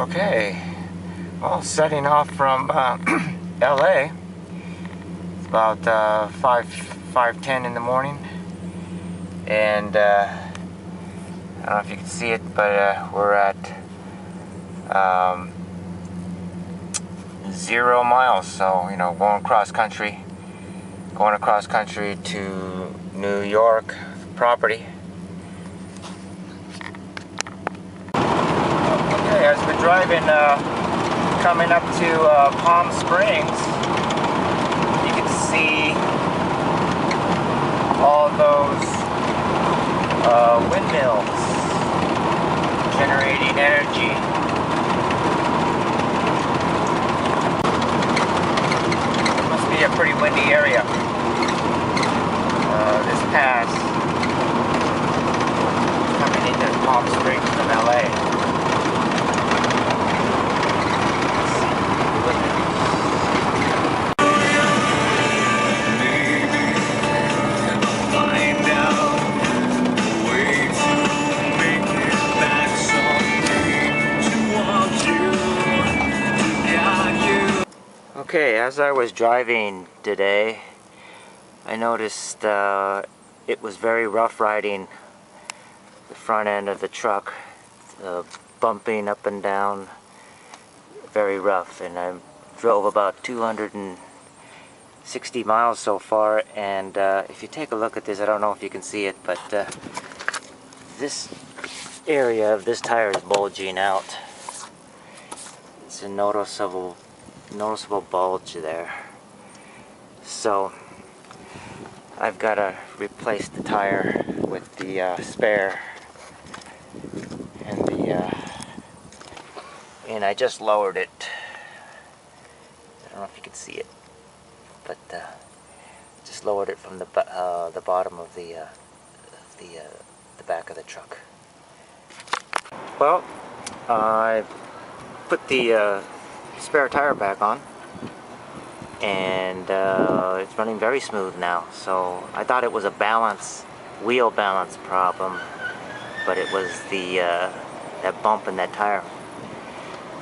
Okay, well, setting off from LA. It's about 5:10 in the morning, and I don't know if you can see it, but we're at 0 miles. So going across country to New York property. Okay, as we're driving, coming up to Palm Springs, you can see all those windmills generating energy. It must be a pretty windy area. This pass coming into Palm Springs from LA. Okay, as I was driving today, I noticed it was very rough riding the front end of the truck, bumping up and down, very rough. And I drove about 260 miles so far, and if you take a look at this, I don't know if you can see it, but this area of this tire is bulging out. It's a noticeable bulge there. So I've got to replace the tire with the spare, and I just lowered it. I don't know if you can see it, but just lowered it from the bottom of the back of the truck. Well, I put the spare tire back on, and it's running very smooth now. So I thought it was a wheel balance problem, but it was that bump in that tire.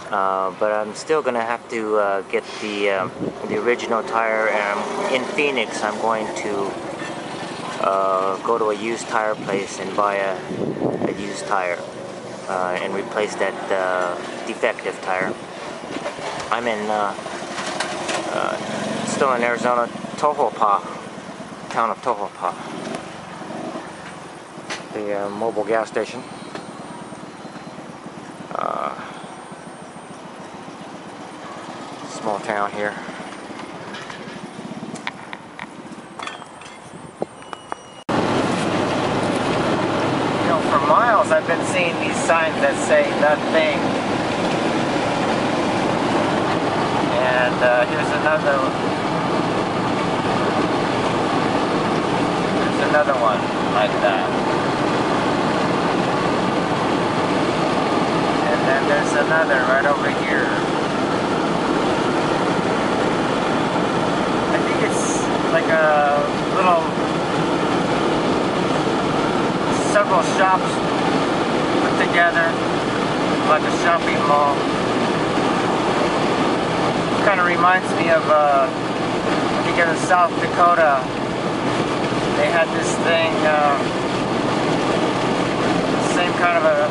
But I'm still gonna have to get the original tire, and in Phoenix I'm going to go to a used tire place and buy a used tire and replace that defective tire. I'm still in Arizona, town of Tohopa, the mobile gas station. Small town here. For miles I've been seeing these signs that say nothing. And here's another one like that. And then there's another right over here. I think it's like a little, several shops put together, like a shopping mall. Kind of reminds me of, I think in South Dakota, they had this thing, same kind of a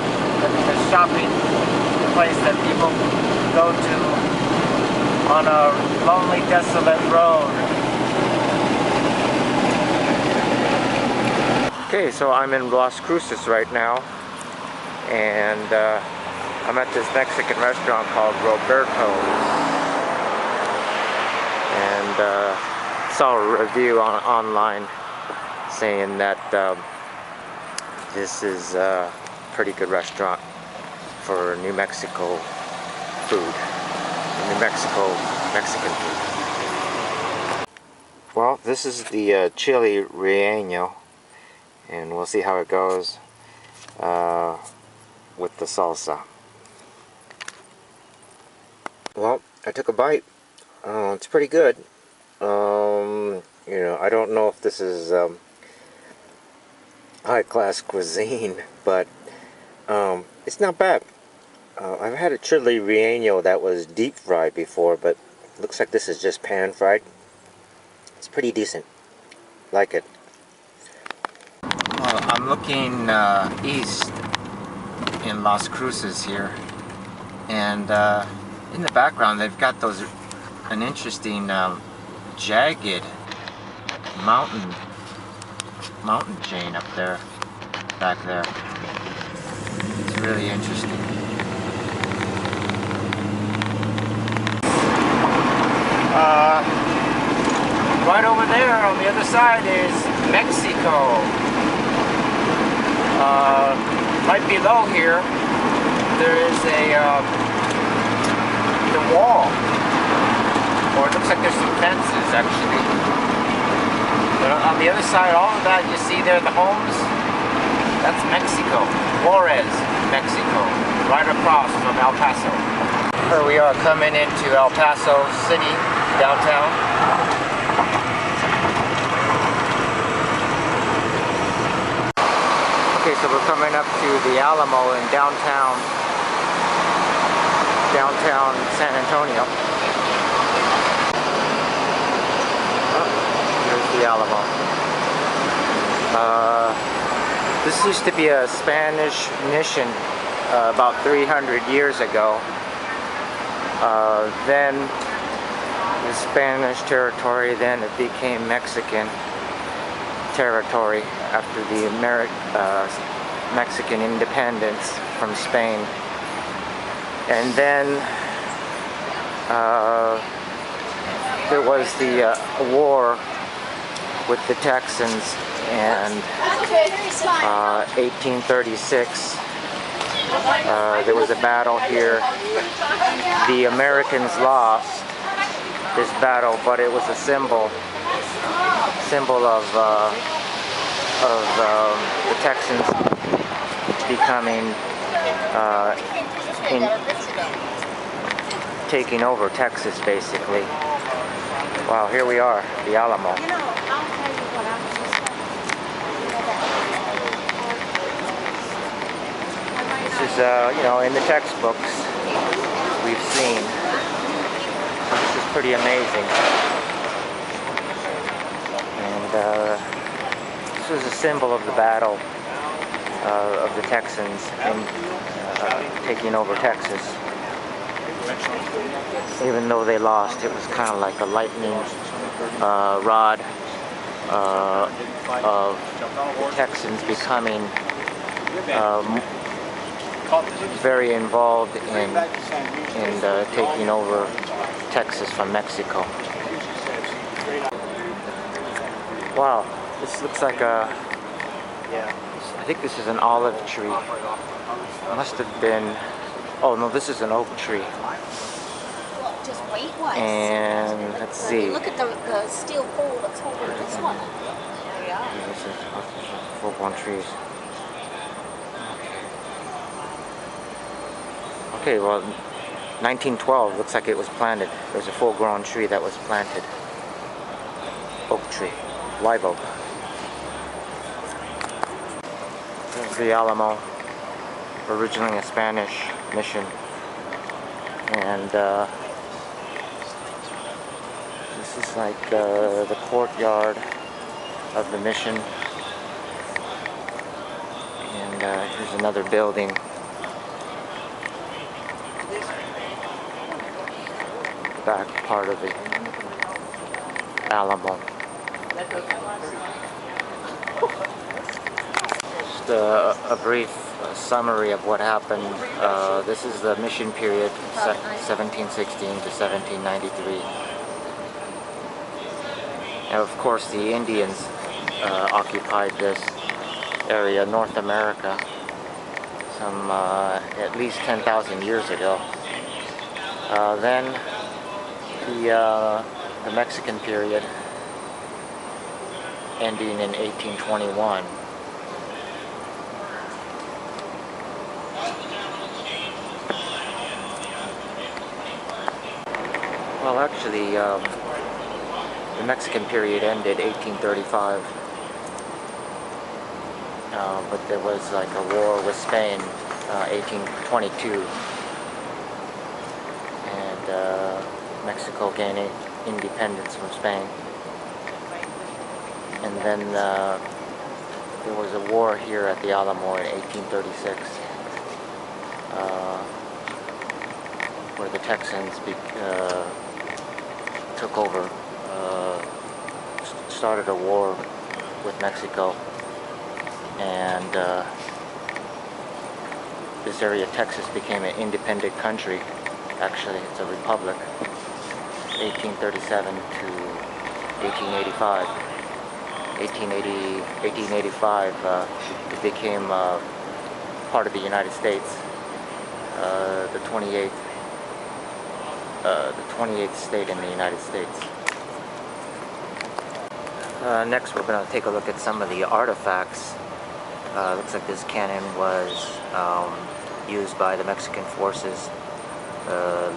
shopping place that people go to on a lonely, desolate road. Okay, so I'm in Las Cruces right now, and I'm at this Mexican restaurant called Roberto's. And saw a review online saying that this is a pretty good restaurant for New Mexico food, Mexican food. Well, this is the chili relleno, and we'll see how it goes with the salsa. Well, I took a bite. It's pretty good. I don't know if this is high-class cuisine, but it's not bad. I've had a chili relleno that was deep fried before, but looks like this is just pan fried. It's pretty decent. Like it. Well, I'm looking east in Las Cruces here, and in the background they've got an interesting jagged mountain chain up there, back there. It's really interesting. Right over there on the other side is Mexico. Right below here there is the wall, or it looks like there's some fences actually. But on the other side, all of that you see there, the homes, that's Mexico. Juarez, Mexico, right across from El Paso. Here we are coming into El Paso City, downtown. Okay, so we're coming up to the Alamo in downtown San Antonio. Here's the Alamo. This used to be a Spanish mission about 300 years ago. Then the Spanish territory, then it became Mexican territory after the Mexican independence from Spain. And then there was the war with the Texans, and 1836 there was a battle here. The Americans lost this battle, but it was a symbol of the Texans becoming taking over Texas, basically. Wow, here we are, the Alamo. This is, you know, in the textbooks we've seen. This is pretty amazing. And this was a symbol of the battle of the Texans in taking over Texas. Even though they lost, it was kind of like a lightning rod of the Texans becoming very involved in taking over Texas from Mexico. Wow, this looks like I think this is an olive tree. Must have been, oh no, this is an oak tree. Just weight-wise. And let's see. Look at the steel pole that's holding this one. This is full-blown trees. Okay, well, 1912 looks like it was planted. There's a full-grown tree that was planted. Oak tree, live oak. There's the Alamo, originally a Spanish mission, and this is like the courtyard of the mission, and here's another building. Back part of the Alamo. Just a brief summary of what happened. This is the mission period, 1716 to 1793. And of course the Indians occupied this area, North America, some at least 10,000 years ago. Then the Mexican period, ending in 1821. Well, actually, the Mexican period ended 1835, but there was like a war with Spain, 1822, Mexico gaining independence from Spain. And then there was a war here at the Alamo in 1836, where the Texans took over, started a war with Mexico, and this area, Texas, became an independent country. Actually, it's a republic. 1837 to 1885. 1885, it became part of the United States. The 28th state in the United States. Next, we're going to take a look at some of the artifacts. Looks like this cannon was used by the Mexican forces,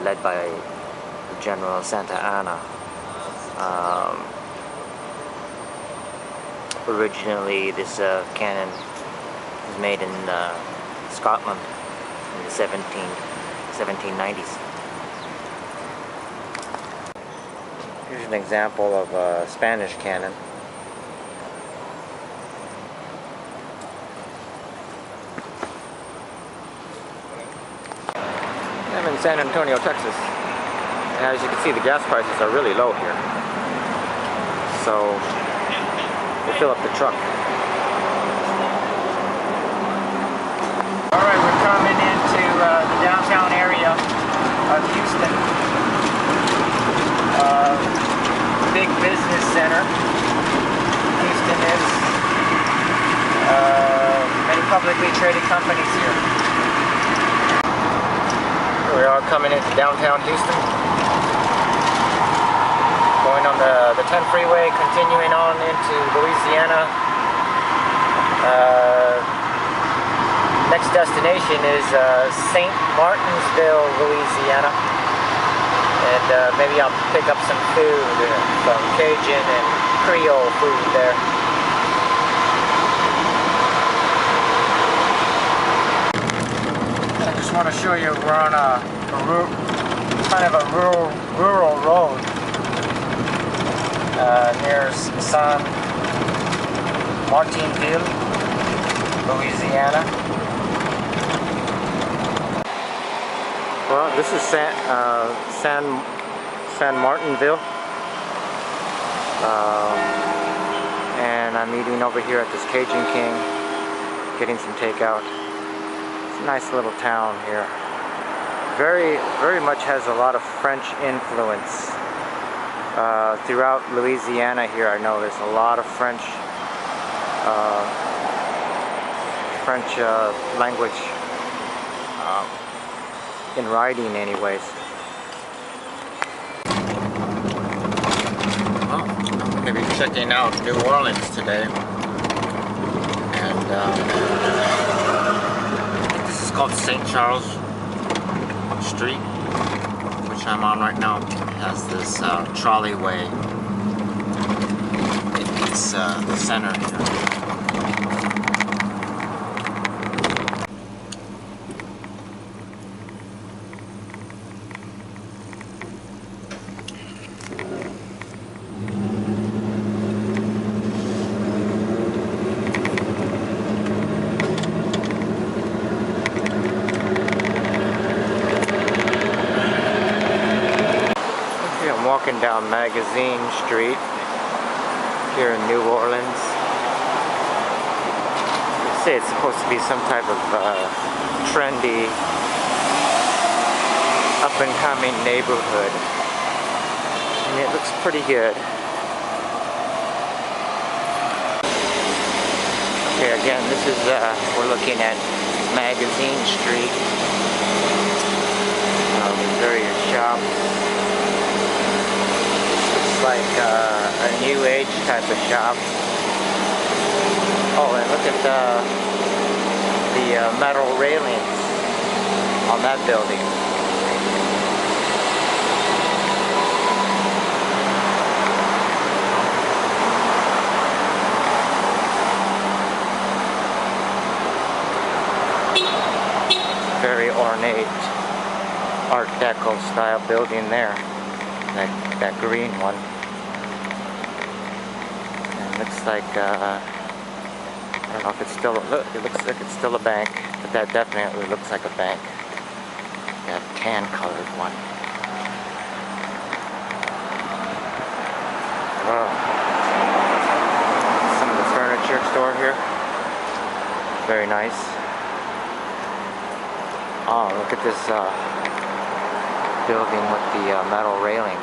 led by General Santa Anna. Originally, this cannon was made in Scotland in the 1790s. Here's an example of a Spanish cannon. I'm in San Antonio, Texas. And as you can see, the gas prices are really low here. So we'll fill up the truck. Alright, we're coming into the downtown area of Houston. Big business center. Houston is. Many publicly traded companies here. Here we are coming into downtown Houston. Going on the 10 freeway, continuing on into Louisiana. Next destination is St. Martinsville, Louisiana. And maybe I'll pick up some food, some Cajun and Creole food there. I just want to show you we're on a kind of a rural road near San Martinsville, Louisiana. Well, this is San Martinsville, and I'm eating over here at this Cajun King, getting some takeout. It's a nice little town here. Very much has a lot of French influence. Throughout Louisiana here, I know there's a lot of French language in writing anyways. Well, I'm going to be checking out New Orleans today, and this is called St. Charles Street, which I'm on right now. It has this trolleyway. It meets the center here. Walking down Magazine Street here in New Orleans. They say it's supposed to be some type of trendy, up-and-coming neighborhood, and it looks pretty good. Okay, again, this is we're looking at Magazine Street. Various shops. Like a new age type of shop. Oh, and look at the metal railings on that building. Very ornate Art Deco style building there. that green one. And it looks like I don't know if it's still, it looks like it's still a bank, but that definitely looks like a bank. That tan colored one. Wow. Some of the furniture store here. Very nice. Oh, look at this building with the metal railing.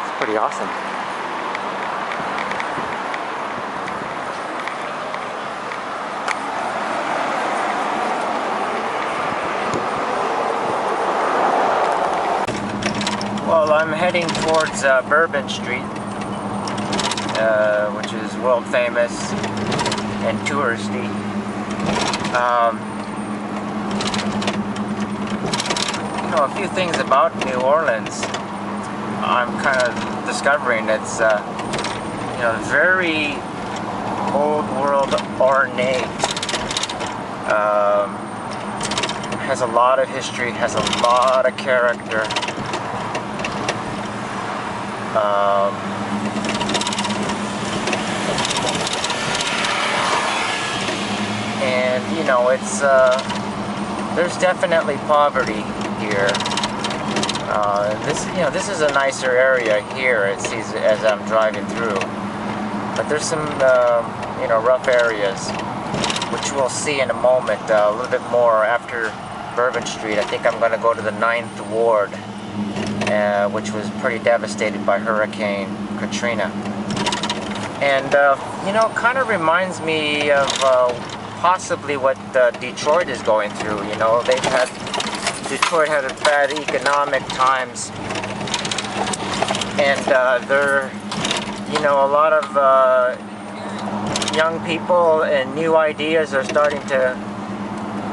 It's pretty awesome. Well, I'm heading towards Bourbon Street, which is world famous and touristy. You know, a few things about New Orleans. I'm kind of discovering it's, you know, very old world ornate. Has a lot of history, has a lot of character. And you know, it's there's definitely poverty here. This is a nicer area here. It seems as I'm driving through, but there's some you know, rough areas, which we'll see in a moment. A little bit more after Bourbon Street. I think I'm going to go to the 9th Ward. Which was pretty devastated by Hurricane Katrina. And, you know, it kind of reminds me of possibly what Detroit is going through. You know, Detroit had a bad economic times. And you know, a lot of young people and new ideas are starting to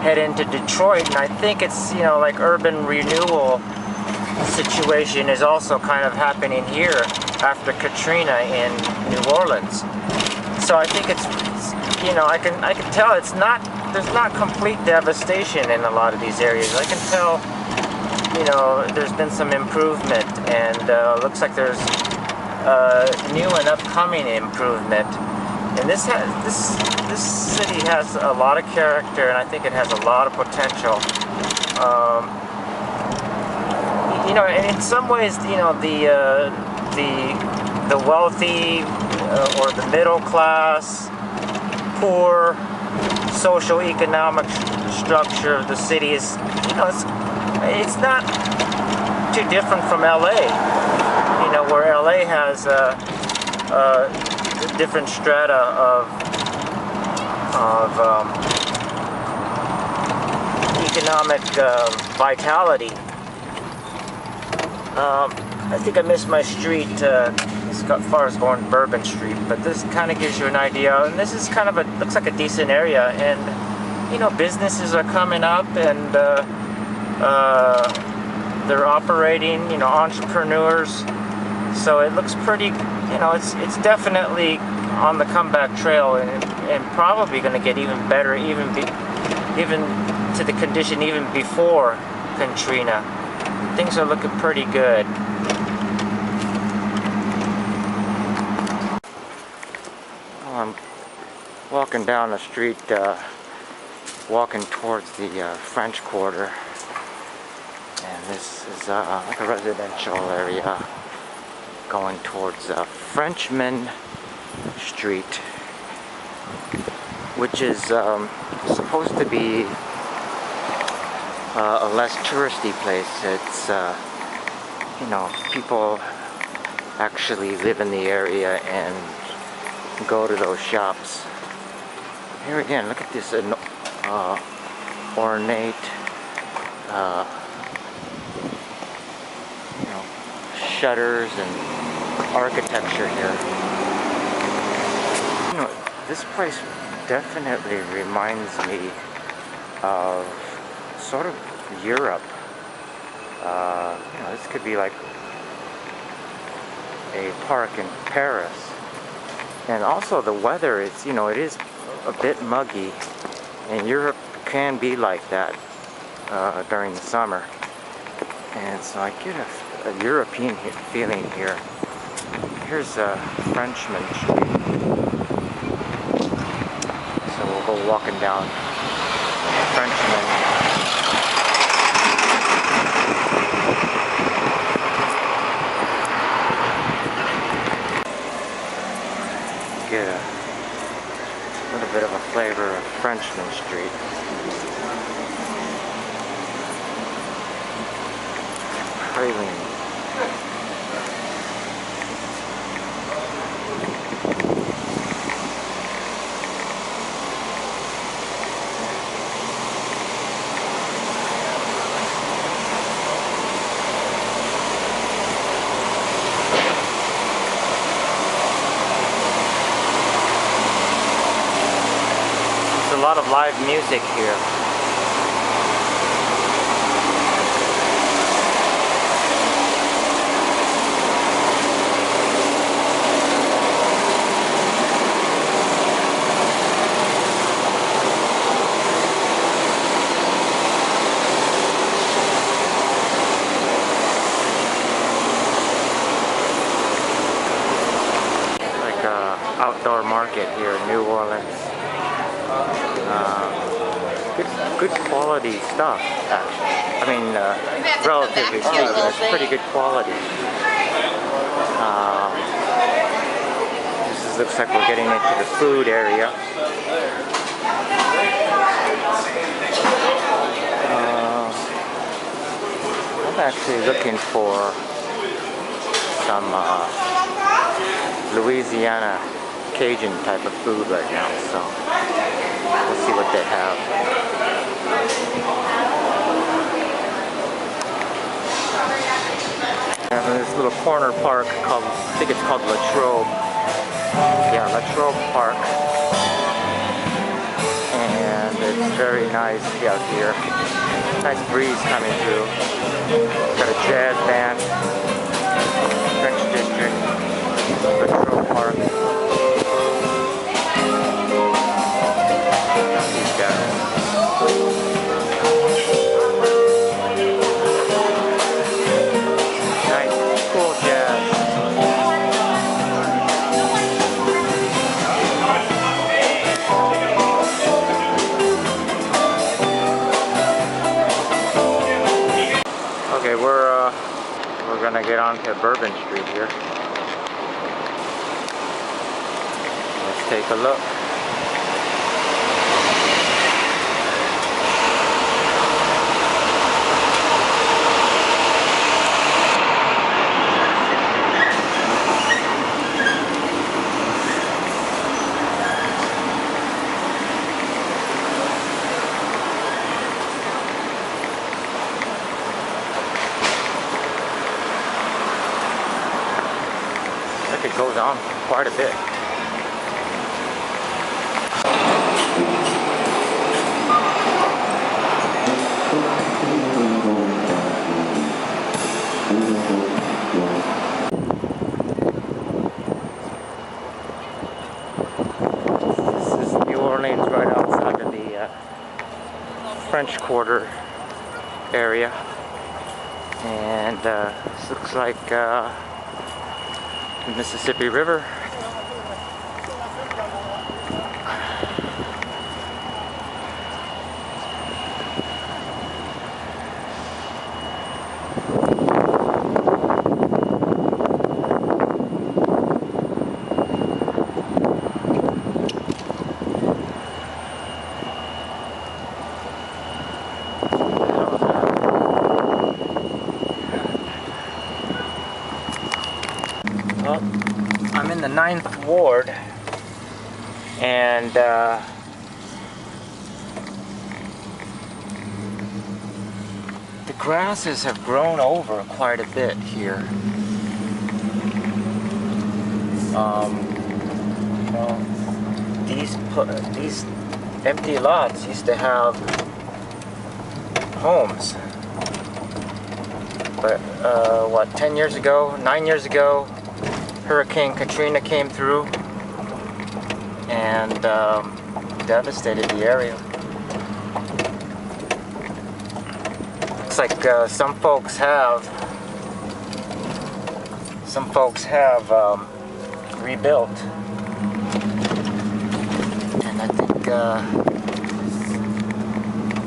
head into Detroit. And I think it's, you know, like urban renewal situation is also kind of happening here after Katrina in New Orleans. So I think it's, you know, I can tell there's not complete devastation in a lot of these areas. I can tell, you know, there's been some improvement, and looks like there's new and upcoming improvement. And this city has a lot of character, and I think it has a lot of potential. You know, in some ways, you know, the wealthy or the middle class, poor social-economic structure of the city is, you know, it's not too different from LA. You know, where LA has different strata of economic vitality. I think I missed my street as far as going Bourbon Street, but this kind of gives you an idea. And this is kind of looks like a decent area, and you know, businesses are coming up, and they're operating. You know, entrepreneurs. So it looks pretty. You know, it's definitely on the comeback trail, and probably going to get even better, even to the condition even before Katrina. Things are looking pretty good. I'm walking down the street, walking towards the French Quarter, and this is like a residential area going towards Frenchman Street, which is supposed to be a less touristy place. It's, you know, people actually live in the area and go to those shops. Here again, look at this ornate, you know, shutters and architecture here. You know, this place definitely reminds me of sort of Europe. You know, this could be like a park in Paris. And also the weather, it's, you know, it is a bit muggy, and Europe can be like that during the summer. And so I get a European feeling here. Here's a Frenchman Street. So we'll go walking down Frenchman. Get a little bit of a flavor of Frenchman Street. Praline. There's a lot of live music here. Outdoor market here in New Orleans. Good quality stuff, actually. I mean, relatively speaking, it's pretty good quality. Looks like we're getting into the food area. I'm actually looking for some Louisiana Cajun type of food right now, so we'll see what they have. And this little corner park called, I think it's called La Trobe. Yeah, La Trobe Park. And it's very nice out here. Nice breeze coming through. Got a jazz band. French District. La Trobe Park. These guys. Nice, cool jazz. Okay, we're gonna get on to Bourbon Street here. Let's take a look. It goes on quite a bit. This is New Orleans, right outside of the French Quarter area, and this looks like the Mississippi River. Well, I'm in the 9th Ward, and the grasses have grown over quite a bit here. You know, these empty lots used to have homes, but what, 10 years ago, 9 years ago, Hurricane Katrina came through and devastated the area. looks like some folks have rebuilt, and I think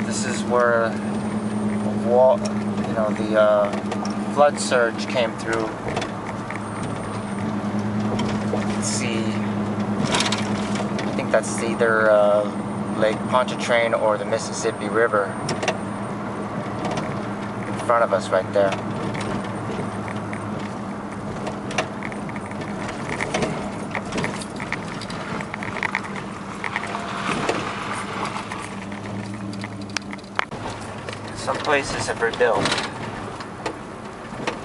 this is where the flood surge came through. Let's see. I think that's either Lake Pontchartrain or the Mississippi River in front of us right there. Some places have rebuilt,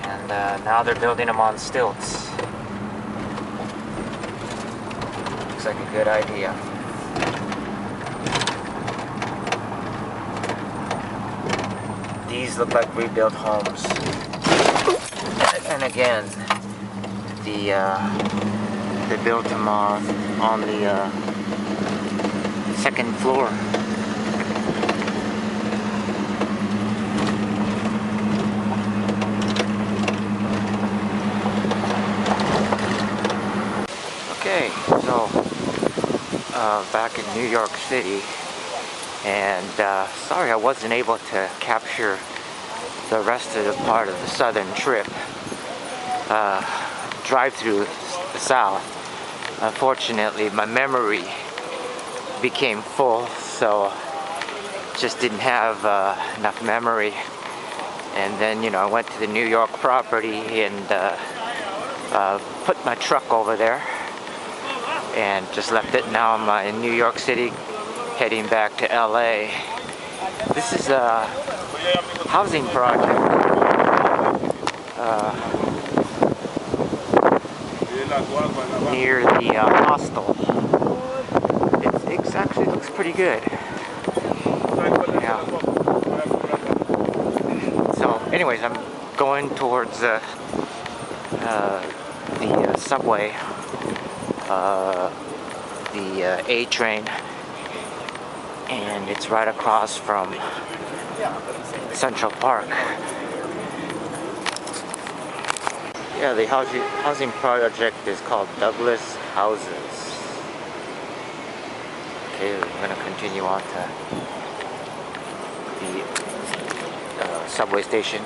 and now they're building them on stilts. Looks like a good idea. These look like rebuilt homes, and again, they built them on the second floor. Okay, so back in New York City, and sorry I wasn't able to capture the rest of the part of the southern trip, drive through the south. Unfortunately, my memory became full, so just didn't have enough memory. And then, you know, I went to the New York property and put my truck over there and just left it. Now I'm in New York City, heading back to LA. This is a housing project near the hostel. It actually looks pretty good. Yeah. So anyways, I'm going towards the subway, the A train, and it's right across from Central Park. Yeah, the housing project is called Douglas Houses. Okay, we're going to continue on to the subway station.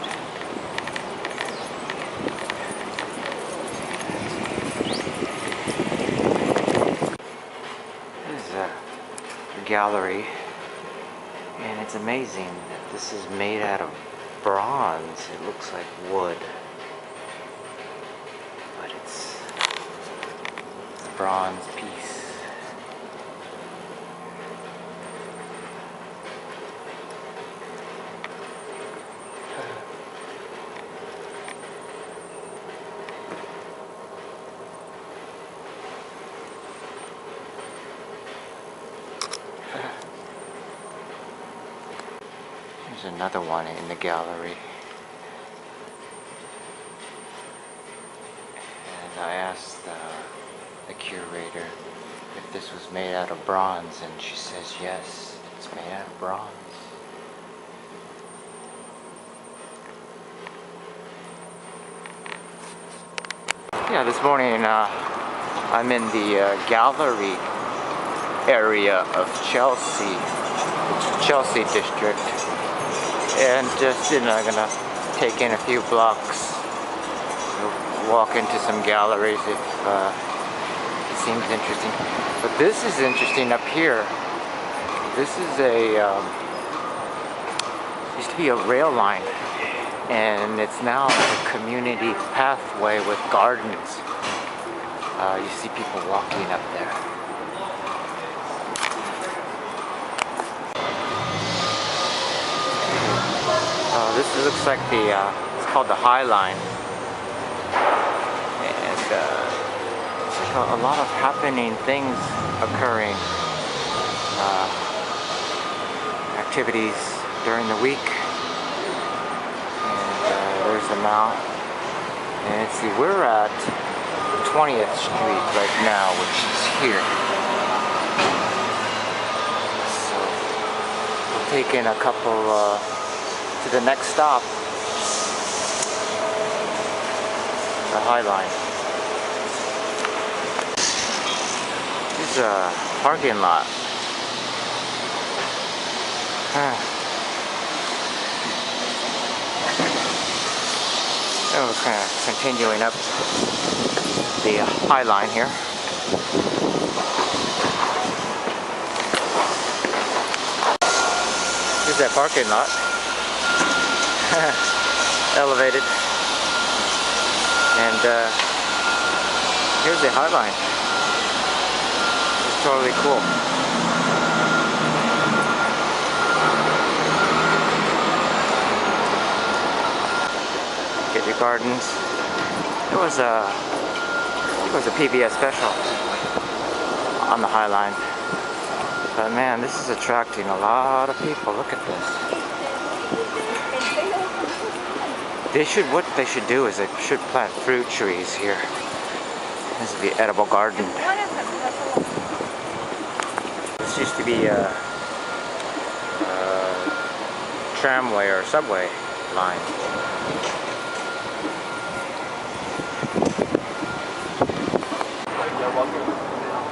This is a gallery, and it's amazing that this is made out of bronze. It looks like wood, but it's a bronze piece. There's another one in the gallery. And I asked the curator if this was made out of bronze, and she says yes, it's made out of bronze. Yeah, this morning I'm in the gallery area of Chelsea district, and just, you know, gonna take in a few blocks, walk into some galleries if it seems interesting. But this is interesting up here. This is used to be a rail line, and it's now a community pathway with gardens. You see people walking up there. This looks like it's called the High Line, and a lot of happening things occurring, activities during the week, and there's the mount. And let's see, we're at 20th Street right now, which is here. So we'll take in a couple to the next stop, the High Line. This is a parking lot. We're kind of continuing up the High Line here. Here's that parking lot. Elevated. And here's the High Line. It's totally cool. Get your gardens. It was a PBS special on the High Line. But man, this is attracting a lot of people. Look at this. What they should do is they should plant fruit trees here. This is the edible garden. This used to be a tramway or subway line.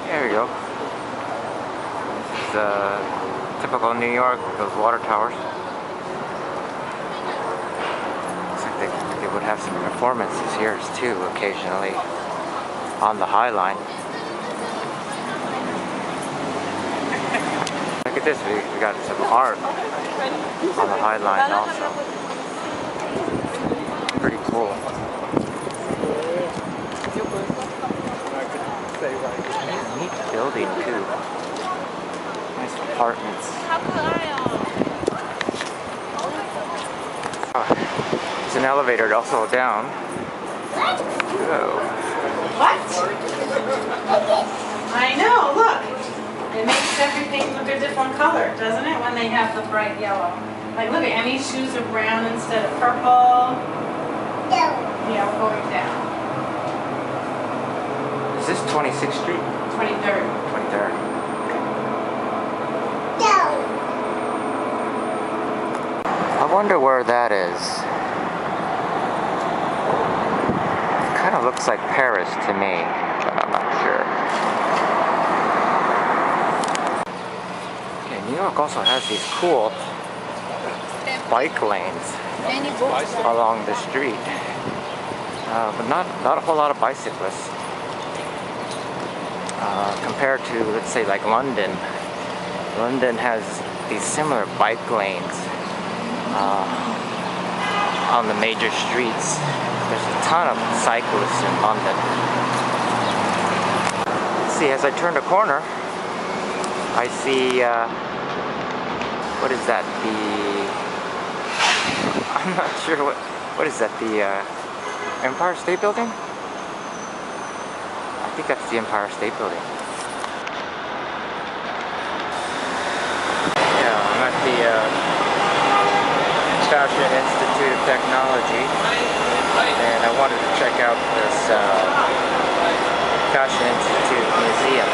There we go. This is typical New York, those water towers. Looks like they would have some performances here too occasionally on the High Line. Look at this, we got some art on the High Line also. Pretty cool. Neat building too. Nice apartments. There's an elevator also down. Oh. What? I know, look. It makes everything look a different color, doesn't it, when they have the bright yellow? Like, look at Emmy's shoes are brown instead of purple. Yeah, we're going down. Is this 26th Street? 23rd. 23rd. I wonder where that is. It kind of looks like Paris to me, but I'm not sure. Okay, New York also has these cool bike lanes along the street, but not a whole lot of bicyclists. Compared to, let's say, like London. London has these similar bike lanes on the major streets. There's a ton of cyclists in London. Let's see, as I turn the corner, I see, what is that? I'm not sure what is that? The Empire State Building? I think that's the Empire State Building. Yeah, I'm at the Fashion Institute of Technology, and I wanted to check out this Fashion Institute Museum.